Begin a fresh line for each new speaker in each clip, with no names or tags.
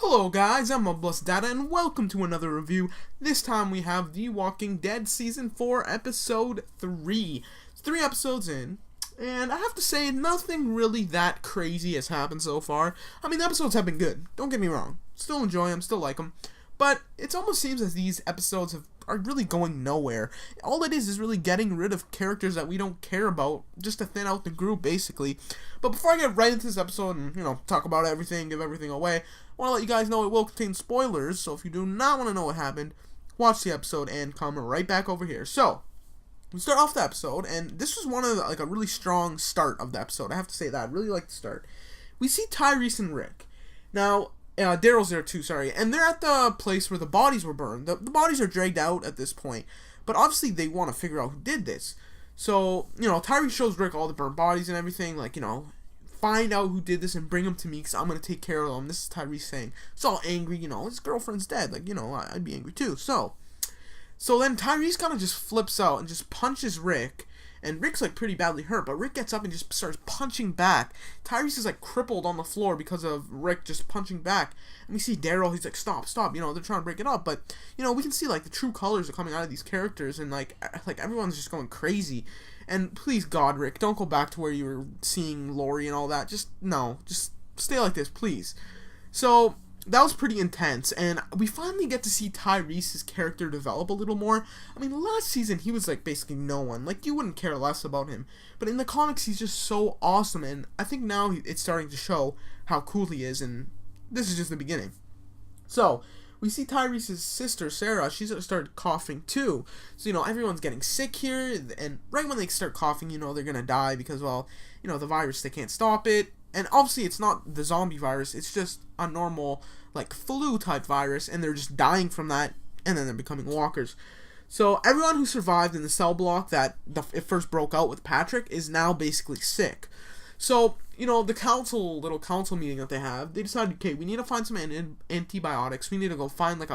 Hello guys, I'm Blessed Data and welcome to another review. This time we have The Walking Dead Season 4 Episode 3. It's 3 episodes in, and I have to say nothing really that crazy has happened so far. I mean, the episodes have been good, don't get me wrong. Still enjoy them, still like them. But it almost seems as these episodes are really going nowhere. All it is really getting rid of characters that we don't care about, just to thin out the group, basically. But before I get right into this episode and, talk about everything, give everything away, I want to let you guys know it will contain spoilers, so if you do not want to know what happened, watch the episode and come right back over here. So, we start off the episode, and this was one of a really strong start of the episode. I have to say that. I really like the start. We see Tyrese and Rick. Now, Daryl's there too, sorry. And they're at the place where the bodies were burned. The bodies are dragged out at this point. But obviously they want to figure out who did this. So, Tyrese shows Rick all the burnt bodies and everything. Find out who did this and bring them to me because I'm going to take care of them. This is Tyrese saying. He's all angry, his girlfriend's dead. I'd be angry too. So then Tyrese kind of just flips out and just punches Rick. And Rick's pretty badly hurt, but Rick gets up and just starts punching back. Tyrese is crippled on the floor because of Rick just punching back. And we see Daryl, he's stop, they're trying to break it up, but we can see the true colors are coming out of these characters, and everyone's just going crazy. And please God, Rick, don't go back to where you were seeing Lori and all that. Just stay like this, please. So that was pretty intense, and we finally get to see Tyrese's character develop a little more. I mean, last season, he was, basically no one. You wouldn't care less about him. But in the comics, he's just so awesome, and I think now it's starting to show how cool he is, and this is just the beginning. So, we see Tyrese's sister, Sarah, she's started coughing, too. So, everyone's getting sick here, and right when they start coughing, they're gonna die because, the virus, they can't stop it. And obviously, it's not the zombie virus, it's just a normal flu-type virus, and they're just dying from that, and then they're becoming walkers. So everyone who survived in the cell block that it first broke out with Patrick is now basically sick. So, the little council meeting that they have, they decided, okay, we need to find some antibiotics. We need to go find,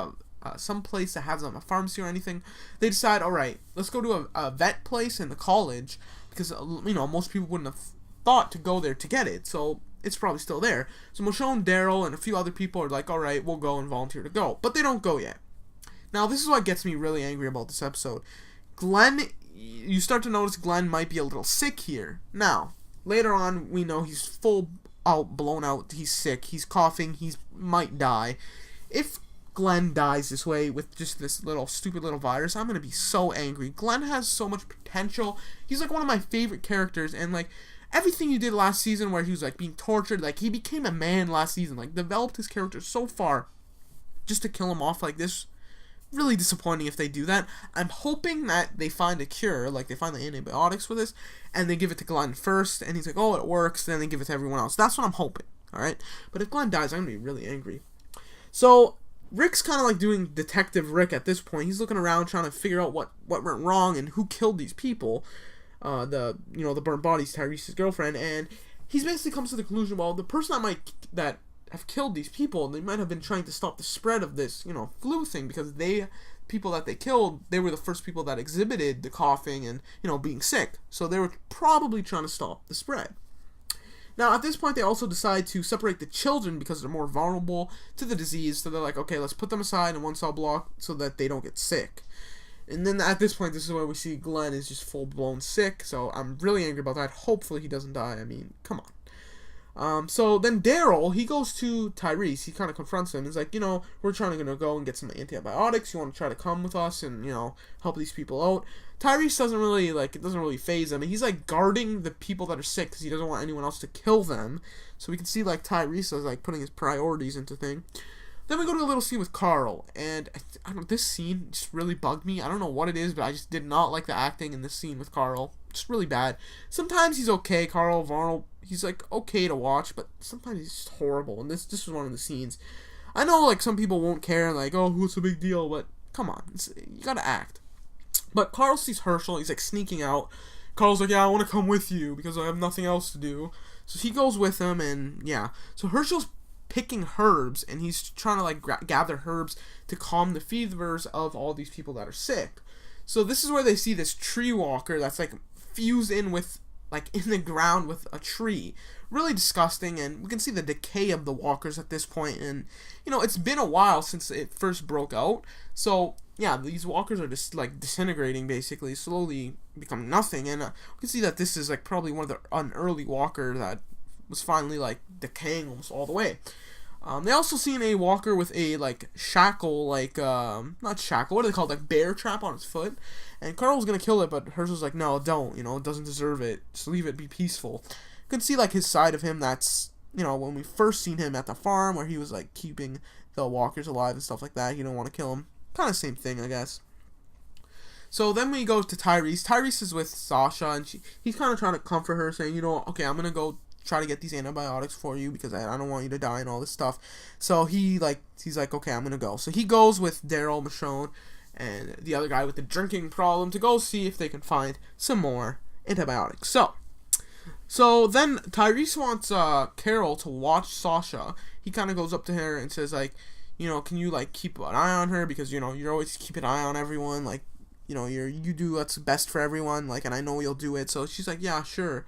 some place that has a pharmacy or anything. They decide, alright, let's go to a vet place in the college, because, most people wouldn't have thought to go there to get it, so it's probably still there. So Michonne, Daryl, and a few other people are alright, we'll go and volunteer to go. But they don't go yet. Now, this is what gets me really angry about this episode. Glenn, you start to notice Glenn might be a little sick here. Now, later on, we know he's full out, blown out, he's sick, he's coughing, he might die. If Glenn dies this way with just this stupid little virus, I'm going to be so angry. Glenn has so much potential. He's one of my favorite characters, and everything you did last season where he was being tortured, he became a man last season, developed his character so far, just to kill him off like this, really disappointing if they do that. I'm hoping that they find a cure, they find the antibiotics for this, and they give it to Glenn first, and he's oh, it works, then they give it to everyone else. That's what I'm hoping, alright? But if Glenn dies, I'm gonna be really angry. So, Rick's kind of doing Detective Rick at this point. He's looking around trying to figure out what went wrong and who killed these people. The burnt bodies, Tyrese's girlfriend, and he's basically comes to the conclusion, well, the person that have killed these people, they might have been trying to stop the spread of this, flu thing, because people that they killed, they were the first people that exhibited the coughing and, being sick, so they were probably trying to stop the spread. Now, at this point, they also decide to separate the children because they're more vulnerable to the disease, so they're okay, let's put them aside in one cell block so that they don't get sick. And then at this point, this is where we see Glenn is just full-blown sick, so I'm really angry about that. Hopefully he doesn't die. I mean, come on. So then Daryl, he goes to Tyrese. He kind of confronts him. He's we're trying to go and get some antibiotics. You want to try to come with us and, help these people out? Tyrese doesn't really, it doesn't really faze him. And he's, guarding the people that are sick because he doesn't want anyone else to kill them. So we can see, Tyrese is, putting his priorities into things. Then we go to a little scene with Carl, and I don't know, this scene just really bugged me. I don't know what it is, but I just did not like the acting in this scene with Carl. Just really bad. Sometimes he's okay, Carl Varnell, he's okay to watch, but sometimes he's just horrible, and this was one of the scenes. I know some people won't care, oh, what's the big deal, but come on, you gotta act. But Carl sees Herschel, he's sneaking out. Carl's yeah, I want to come with you because I have nothing else to do. So he goes with him, and yeah. So Herschel's picking herbs, and he's trying to gather herbs to calm the fevers of all these people that are sick. So this is where they see this tree walker that's fused in with like in the ground with a tree. Really disgusting, and we can see the decay of the walkers at this point, and it's been a while since it first broke out, so yeah, these walkers are just like disintegrating, basically slowly become nothing, and we can see that this is like probably one of an early walker that was finally like decaying almost all the way. They also seen a walker with a like shackle, like not shackle, what are they called, like bear trap on its foot, and Carl's gonna kill it, but Herschel's like, no, don't, it doesn't deserve it, just leave it, be peaceful. You can see like his side of him, that's when we first seen him at the farm where he was like keeping the walkers alive and stuff like that. You don't want to kill him, kind of same thing, I guess. So then we go to Tyrese. Tyrese is with Sasha, and he's kind of trying to comfort her, saying, okay, I'm gonna go try to get these antibiotics for you because I don't want you to die and all this stuff. So he's like, okay, I'm gonna go. So he goes with Daryl, Michonne, and the other guy with the drinking problem to go see if they can find some more antibiotics. So then Tyrese wants Carol to watch Sasha. He kind of goes up to her and says, like, can you like keep an eye on her, because you're always keep an eye on everyone, like, you do what's best for everyone, like, and I know you'll do it. So she's like, yeah, sure.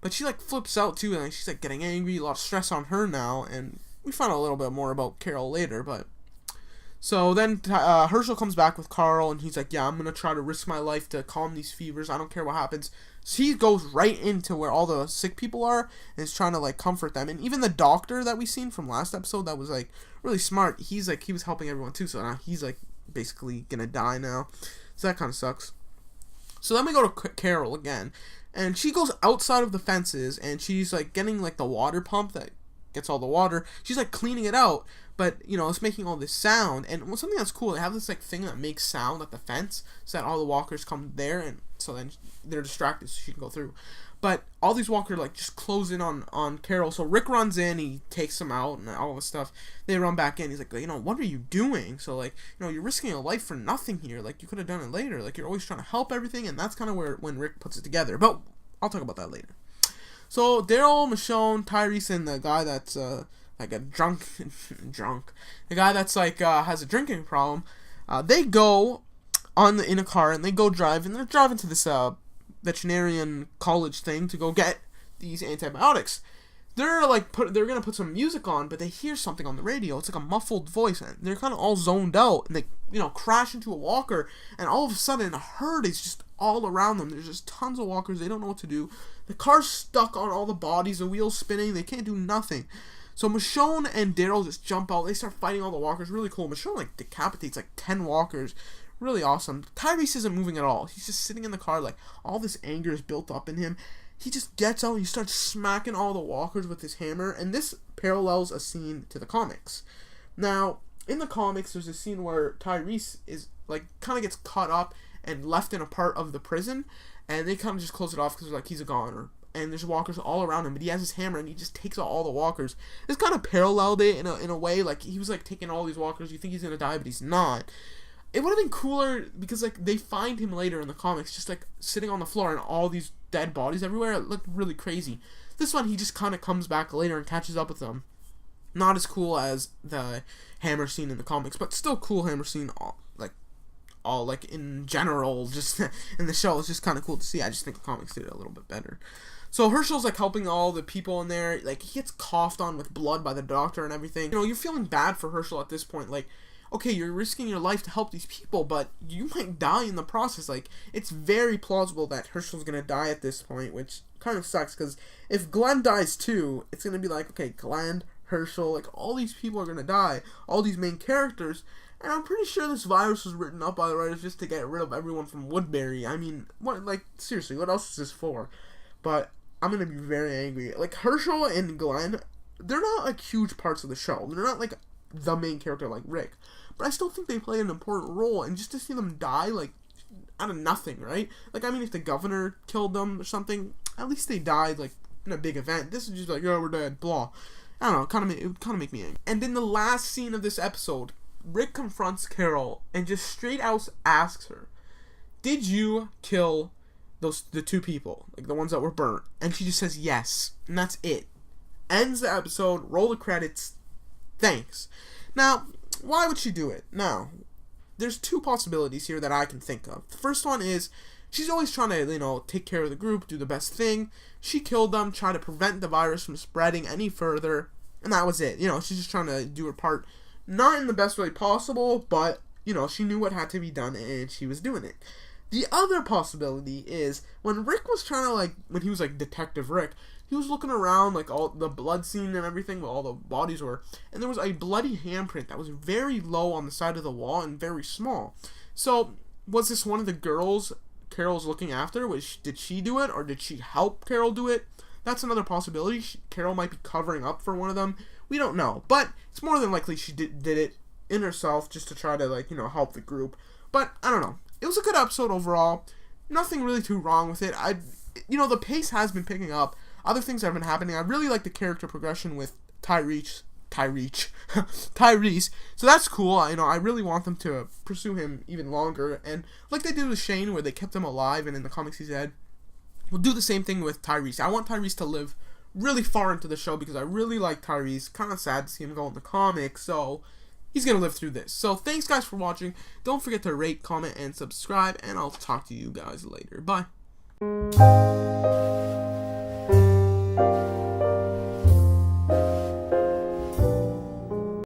But she like flips out too, and like, she's like getting angry, a lot of stress on her now, and we find out a little bit more about Carol later. But so then Herschel comes back with Carl, and he's like, yeah, I'm gonna try to risk my life to calm these fevers, I don't care what happens. So he goes right into where all the sick people are and is trying to like comfort them. And even the doctor that we seen from last episode that was like really smart, he was helping everyone too, so now he's like basically gonna die now. So that kind of sucks. So then we go to Carol again, and she goes outside of the fences, and she's like getting like the water pump that gets all the water. She's like cleaning it out, but it's making all this sound. And something that's cool, they have this like thing that makes sound at the fence, so that all the walkers come there, and so then they're distracted so she can go through. But all these walkers like just close in on Carol. So Rick runs in, he takes them out and all this stuff. They run back in. He's like, what are you doing? So like, you're risking a life for nothing here. Like, you could have done it later. Like, you're always trying to help everything, and that's kind of when Rick puts it together. But I'll talk about that later. So Daryl, Michonne, Tyrese, and the guy that's like a drunk, the guy that's like has a drinking problem, they go in a car, and they go drive, and they're driving to this veterinarian college thing to go get these antibiotics. They're gonna put some music on, but they hear something on the radio. It's like a muffled voice, and they're kind of all zoned out, and they crash into a walker, and all of a sudden a herd is just all around them. There's just tons of walkers. They don't know what to do. The car's stuck on all the bodies, the wheels spinning. They can't do nothing. So Michonne and Daryl just jump out. They start fighting all the walkers. Really cool. Michonne like decapitates like 10 walkers. Really awesome. Tyrese isn't moving at all. He's just sitting in the car, like all this anger is built up in him. He just gets out and he starts smacking all the walkers with his hammer, and this parallels a scene to the comics. Now, in the comics, there's a scene where Tyrese is like kind of gets caught up and left in a part of the prison, and they kind of just close it off because like he's a goner, and there's walkers all around him, but he has his hammer and he just takes out all the walkers. It's kind of paralleled it in a way, like he was like taking all these walkers. You think he's gonna die, but he's not. It would have been cooler because like they find him later in the comics just like sitting on the floor and all these dead bodies everywhere. It looked really crazy. This one, he just kind of comes back later and catches up with them. Not as cool as the hammer scene in the comics, but still cool hammer scene. All like in general, just in the show, it's just kind of cool to see. I just think the comics did it a little bit better. So Herschel's like helping all the people in there. Like he gets coughed on with blood by the doctor and everything. You're feeling bad for Herschel at this point. Like, okay, you're risking your life to help these people, but you might die in the process. Like, it's very plausible that Herschel's gonna die at this point, which kind of sucks, because if Glenn dies too, it's gonna be like, okay, Glenn, Herschel, like, all these people are gonna die, all these main characters, and I'm pretty sure this virus was written up by the writers just to get rid of everyone from Woodbury. I mean, what, like, seriously, what else is this for? But I'm gonna be very angry. Like, Herschel and Glenn, they're not, like, huge parts of the show. They're not, like, the main character like Rick. But I still think they play an important role, and just to see them die, like, out of nothing, right? Like, I mean, if the governor killed them or something, at least they died, like, in a big event. This is just like, oh, we're dead, blah. I don't know, it would kind of make me angry. And in the last scene of this episode, Rick confronts Carol and just straight out asks her, did you kill the two people, like the ones that were burnt? And she just says yes, and that's it. Ends the episode, roll the credits, thanks. Now, why would she do it? Now, there's two possibilities here that I can think of. The first one is she's always trying to, take care of the group, do the best thing. She killed them, tried to prevent the virus from spreading any further, and that was it. She's just trying to do her part, not in the best way possible, but, she knew what had to be done, and she was doing it. The other possibility is, when Rick was trying to, when he was, Detective Rick, he was looking around, all the blood scene and everything, where all the bodies were, and there was a bloody handprint that was very low on the side of the wall and very small. So, was this one of the girls Carol's looking after? Did she do it, or did she help Carol do it? That's another possibility. Carol might be covering up for one of them. We don't know, but it's more than likely she did it in herself just to try to, help the group. But, I don't know. It was a good episode overall. Nothing really too wrong with it. The pace has been picking up. Other things have been happening. I really like the character progression with Tyrese. So that's cool. I really want them to pursue him even longer. And like they did with Shane, where they kept him alive, and in the comics he's dead, we'll do the same thing with Tyrese. I want Tyrese to live really far into the show because I really like Tyrese. Kind of sad to see him go in the comics, so he's going to live through this. So thanks guys for watching. Don't forget to rate, comment, and subscribe, and I'll talk to you guys later. Bye.